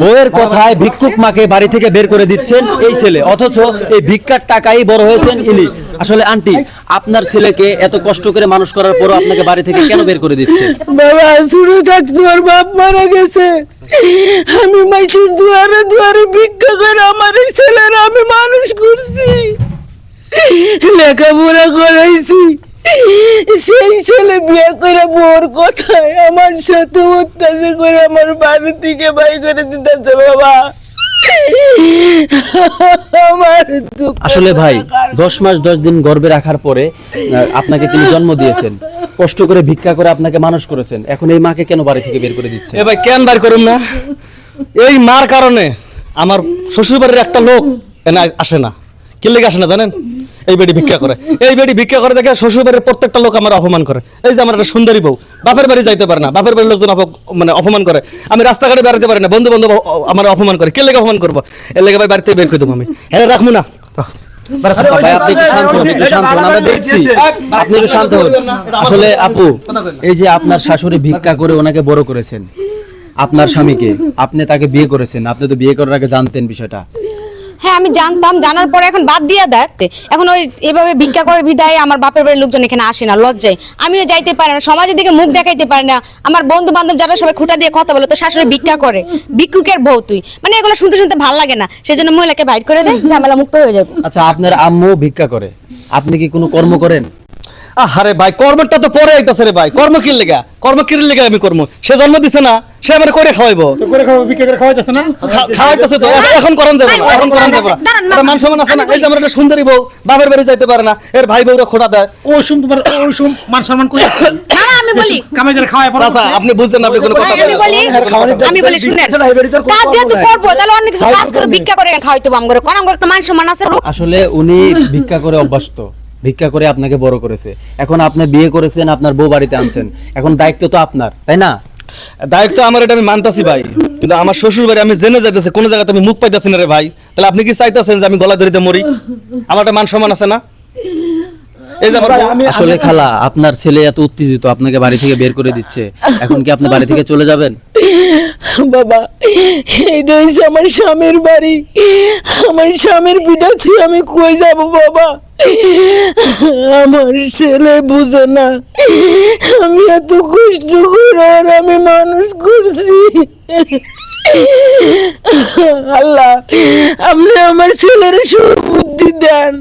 বউয়ের কথায় ভিক্ষুক মাকে বাড়ি থেকে বের করে দিচ্ছেন এই ছেলে, অথচ এই ভিক্ষার টাকাই বড় হয়েছেন ইনি। আসলে আন্টি, আপনার ছেলেকে এত কষ্ট করে মানুষ করার পরও আপনাকে বাড়ি থেকে কেন বের করে দিচ্ছে? বাবা শুরু থাকতে ওর বাপ মারা গেছে, আমি মাইসুর দুয়ারে দুয়ারে ভিক্ষা করে আমার এই ছেলের আমি মানুষ করছি, লেখাপড়া করাইছি। সেই ছেলে বিয়ে করে বউর কথায় আমার সাথে অত্যাচার করে আমার বাড়ি থেকে বাই করে দিতেছে। বাবা আমার আসলে ভাই 10 মাস 10 দিন গর্ভে রাখার পরে আপনাকে তিনি জন্ম দিয়েছেন, কষ্ট করে ভিক্ষা করে আপনাকে মানুষ করেছেন, এখন এই মাকে কেন বাড়ি থেকে বের করে দিচ্ছে? এ ভাই কেন বার করুন না, এই মার কারণে আমার শ্বশুর বাড়ির একটা লোক এনে আসে না। কি লেগে আসে না জানেন? এই বেটি ভিক্ষা করে, এই বেটি ভিক্ষা করে দেখে শ্বশুর বাড়ির প্রত্যেকটা লোক আমার অপমান করে। এই যে আমার একটা সুন্দরী বউ বাপের বাড়ি যাইতে পারে না, বাপের বাড়ির লোকজন মানে অপমান করে, আমি রাস্তাঘাটে বেড়াতে পারি না, বন্ধু বান্ধব আমার অপমান করে। কে লেগে অপমান করবো? এর লেগে ভাই বাড়িতে বের করে দেবো আমি। হ্যাঁ রাখবো না। ভাই আপনি একটু শান্ত হন, একটু শান্ত হন, আমরা দেখছি আপনি একটু শান্ত হন। আসলে আপু, এই যে আপনার শাশুড়ি ভিক্ষা করে ওনাকে বড় করেছেন, আপনার স্বামীকে, আপনি তাকে বিয়ে করেছেন, আপনি তো বিয়ে করার আগে জানতেন বিষয়টা? হ্যাঁ আমি জানতাম, জানার পরে এখন বাদ দিয়ে দেখ, এখন ওই এভাবে ভিক্ষা করে বিদায় আমার বাপের বাড়ির লোকজন এখানে আসে না, লজ্জায় আমিও যাইতে পারি না, সমাজের দিকে মুখ দেখাইতে পারি না। আমার বন্ধু বান্ধব যারা সবাই খুঁটা দিয়ে কথা বলে তো শাশুড়ি ভিক্ষা করে, ভিক্ষুকের বউ তুই, মানে এগুলো শুনতে শুনতে ভালো লাগে না, সেজন্য মহিলাকে বাইর করে দেয়, ঝামেলা মুক্ত হয়ে যাবে। আচ্ছা, আপনার আম্মু ভিক্ষা করে, আপনি কি কোনো কর্ম করেন? আরে ভাই কর্মটা তো পরে আইতাছে রে ভাই, কর্ম কি লেগা, কর্ম কি লেগা আমি কর্ম, সে জন্ম দিছে না, সে আমার করে খাওয়াইবো, করে খাওয়া বিক্রি করে খাওয়াইতেছে না, খাওয়াইতেছে তো, এখন করেন যাবে না, এখন করেন যাবে না, এটা মান সম্মান আছে না। এই যে আমার একটা সুন্দরী বউ বাপের বাড়ি যাইতে পারে না, এর ভাই বউরা খোটা দেয়, ওই সুম তোমার ওই সুম মান সম্মান কই আছে? না আমি বলি কামাই করে খাওয়ায় পড়া। চাচা আপনি বুঝছেন না, আপনি কোনো কথা আমি বলি শুনেন, কাজ যেহেতু করবো তাহলে অন্য কিছু কাজ করে ভিক্ষা করে খাওয়াইতে হবে, আমগরে কোন আমগরে একটা মান সম্মান আছে। আসলে উনি ভিক্ষা করে অভ্যস্ত, ভিক্ষা করে আপনাকে বড় করেছে, এখন আপনি বিয়ে করেছেন, আপনার বউ বাড়িতে আনছেন, এখন দায়িত্ব তো আপনার, তাই না? দায়িত্ব আমার, এটা আমি মানতাছি ভাই, কিন্তু আমার শ্বশুর বাড়ি আমি জেনে যাইতেছি, কোন জায়গাতে আমি মুখ পাইতাছি না রে ভাই। তাহলে আপনি কি চাইতেছেন যে আমি গলা ধরিতে মরি? আমার একটা মান সম্মান আছে না? এই যে আমার আসলে খালা, আপনার ছেলে এত উত্তেজিত, আপনাকে বাড়ি থেকে বের করে দিচ্ছে, এখন কি আপনি বাড়ি থেকে চলে যাবেন? বাবা এইটা হচ্ছে আমার স্বামীর বাড়ি, আমার স্বামীর পিঠা ছুঁয়ে আমি কই যাব বাবা? আমার ছেলে বুঝে না আমি এত কষ্ট করে আর আমি মানুষ করছি। আল্লাহ আপনি আমার ছেলের সুবুদ্ধি দেন।